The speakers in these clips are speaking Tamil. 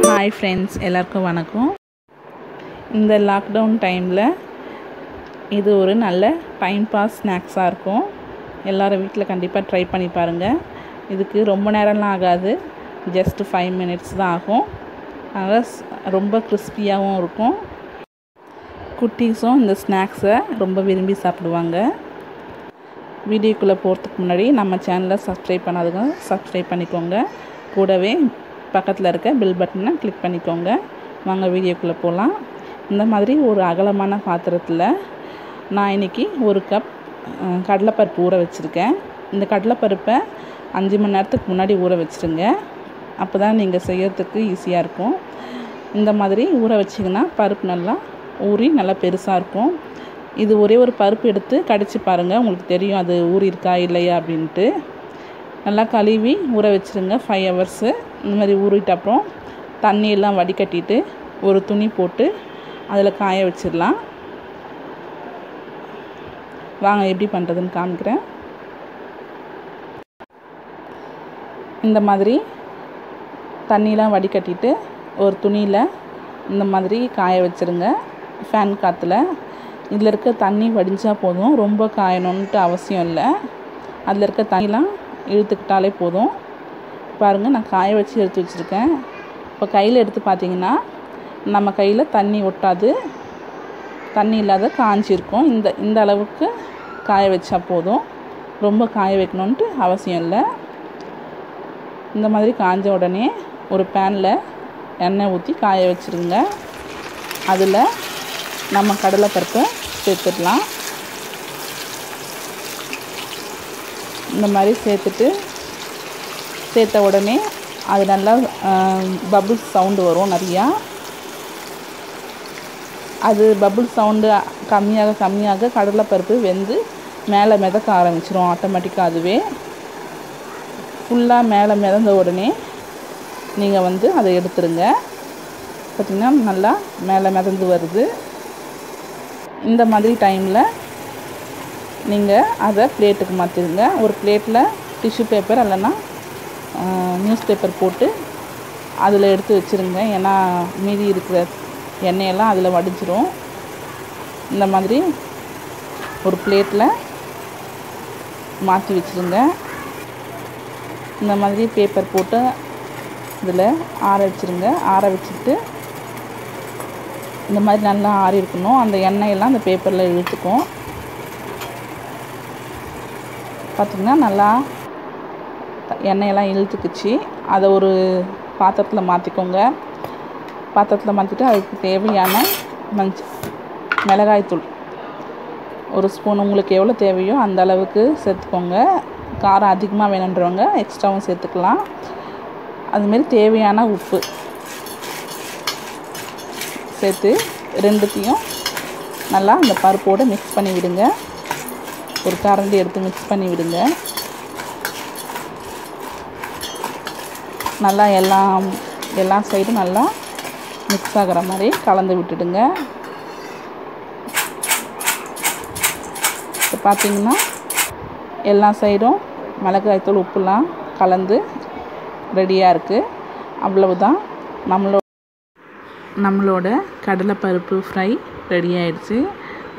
ஹாய் ஃப்ரெண்ட்ஸ், எல்லாருக்கும் வணக்கம். இந்த லாக்டவுன் டைமில் இது ஒரு நல்ல டைம் பாஸ் ஸ்நாக்ஸாக இருக்கும். எல்லோரும் வீட்டில் கண்டிப்பாக ட்ரை பண்ணி பாருங்கள். இதுக்கு ரொம்ப நேரம்லாம் ஆகாது, ஜஸ்ட் 5 minutes தான் ஆகும். அதனால் ரொம்ப கிறிஸ்பியாகவும் இருக்கும். குட்டீஸும் இந்த ஸ்நாக்ஸை ரொம்ப விரும்பி சாப்பிடுவாங்க. வீடியோக்குள்ளே போகிறதுக்கு முன்னாடி நம்ம சேனலை சப்ஸ்கிரைப் பண்ணாதுங்க, சப்ஸ்கிரைப் பண்ணிக்கோங்க. கூடவே பக்கத்தில் இருக்க பெல் பட்டனை கிளிக் பண்ணிக்கோங்க. வாங்க வீடியோக்குள்ளே போகலாம். இந்த மாதிரி ஒரு அகலமான பாத்திரத்தில் நான் இன்றைக்கி 1 கப் கடலைப்பருப்பு ஊற வச்சுருக்கேன். இந்த கடலைப்பருப்பை 5 மணி நேரத்துக்கு முன்னாடி ஊற வச்சுருங்க. அப்போ தான் நீங்கள் செய்யறதுக்கு ஈஸியாக இருக்கும். இந்த மாதிரி ஊற வச்சிங்கன்னா பருப்பு நல்லா ஊறி நல்லா பெருசாக இருக்கும். இது ஒரே ஒரு பருப்பு எடுத்து கடிச்சு பாருங்கள், உங்களுக்கு தெரியும் அது ஊறி இருக்கா இல்லையா அப்படின்ட்டு. நல்லா கழுவி ஊற வச்சுருங்க 5 hours. இந்த மாதிரி ஊறிட்ட அப்புறம் தண்ணியெல்லாம் வடிகட்டிட்டு ஒரு துணி போட்டு அதில் காய வச்சிடலாம். வாங்க எப்படி பண்ணுறதுன்னு காமிக்கிறேன். இந்த மாதிரி தண்ணியெலாம் வடிகட்டிட்டு ஒரு துணியில் இந்த மாதிரி காய வச்சுருங்க ஃபேன் காற்றுல. இதில் இருக்க தண்ணி வடிஞ்சால் போதும், ரொம்ப காயணுன்ட்டு அவசியம் இல்லை. அதில் இருக்க தண்ணிலாம் இழுத்துக்கிட்டாலே போதும். பாருங்கள், நான் காய வச்சு எடுத்து வச்சுருக்கேன். இப்போ கையில் எடுத்து பார்த்திங்கன்னா நம்ம கையில் தண்ணி ஒட்டாது, தண்ணி இல்லாத காஞ்சிருக்கும். இந்த அளவுக்கு காய வச்சா போதும், ரொம்ப காய வைக்கணுன்ட்டு அவசியம் இல்லை. இந்த மாதிரி காஞ்ச உடனே ஒரு பேனில் எண்ணெய் ஊற்றி காய வச்சுருங்க. அதில் நம்ம கடலைப்பருப்பை சேர்த்துடலாம். இந்த மாதிரி சேர்த்த உடனே அது நல்லா பபுள்ஸ் சவுண்டு வரும் நிறையா. அது பபுள் சவுண்டு கம்மியாக கடலைப்பருப்பு வெந்து மேலே மிதக்க ஆரம்பிச்சிடும் ஆட்டோமேட்டிக்காக. அதுவே ஃபுல்லாக மேலே மிதந்த உடனே நீங்கள் அதை எடுத்துருங்க. பார்த்திங்கன்னா நல்லா மேலே மிதந்து வருது. இந்த மாதிரி டைமில் நீங்கள் அதை பிளேட்டுக்கு மாற்றிடுங்க. ஒரு பிளேட்டில் டிஷ்யூ பேப்பர் இல்லைன்னா நியூஸ் பேப்பர் போட்டு அதில் எடுத்து வச்சுருங்க. ஏன்னா மீதி இருக்கிற எண்ணெயெல்லாம் அதில் வடிஞ்சிரும். இந்த மாதிரி ஒரு பிளேட்டில் மாற்றி வச்சுருங்க. இந்த மாதிரி பேப்பர் போட்டு இதில் ஆற வச்சுருங்க. ஆற வச்சுட்டு இந்த மாதிரி நல்லா ஆறி இருக்கணும். அந்த எண்ணெயெல்லாம் அந்த பேப்பரில் இழுத்துக்கும். பார்த்திங்கன்னா நல்லா எண்ணெயெல்லாம் இழுத்துக்குச்சு. அதை ஒரு பாத்திரத்தில் மாற்றிக்கோங்க. பாத்திரத்தில் மாற்றிட்டு அதுக்கு தேவையான மிளகாய்த்தூள் ஒரு ஸ்பூன் உங்களுக்கு எவ்வளோ தேவையோ அந்த அளவுக்கு சேர்த்துக்கோங்க. காரம் அதிகமாக வேணுன்றவங்க எக்ஸ்ட்ராவும் சேர்த்துக்கலாம். அதுமாரி தேவையான உப்பு சேர்த்து ரெண்டுத்தையும் நல்லா அந்த பருப்போடு மிக்ஸ் பண்ணி விடுங்க. ஒரு கரண்டி எடுத்து மிக்ஸ் பண்ணி விடுங்க. நல்லா எல்லா சைடும் நல்லா மிக்ஸ் ஆகிற மாதிரி கலந்து விட்டுடுங்க. இப்போ பார்த்திங்கன்னா எல்லா சைடும் மிளகாய்த்தூள் உப்புலாம் கலந்து ரெடியாக இருக்குது. அவ்வளவுதான், நம்மளோட கடலைப்பருப்பு ஃப்ரை ரெடி ஆகிடுச்சு.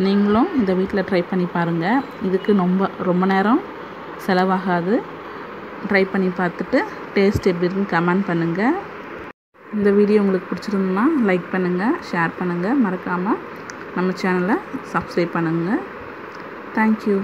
நீங்களும் இந்த வீட்டில் ட்ரை பண்ணி பாருங்கள். இதுக்கு ரொம்ப நேரம் செலவாகாது. ட்ரை பண்ணி பார்த்துட்டு டேஸ்ட் எப்படி இருக்குன்னு கமெண்ட் பண்ணுங்கள். இந்த வீடியோ உங்களுக்கு பிடிச்சிருந்ததுன்னா லைக் பண்ணுங்கள், ஷேர் பண்ணுங்கள். மறக்காமல் நம்ம சேனலை சப்ஸ்கிரைப் பண்ணுங்கள். தேங்க்யூ.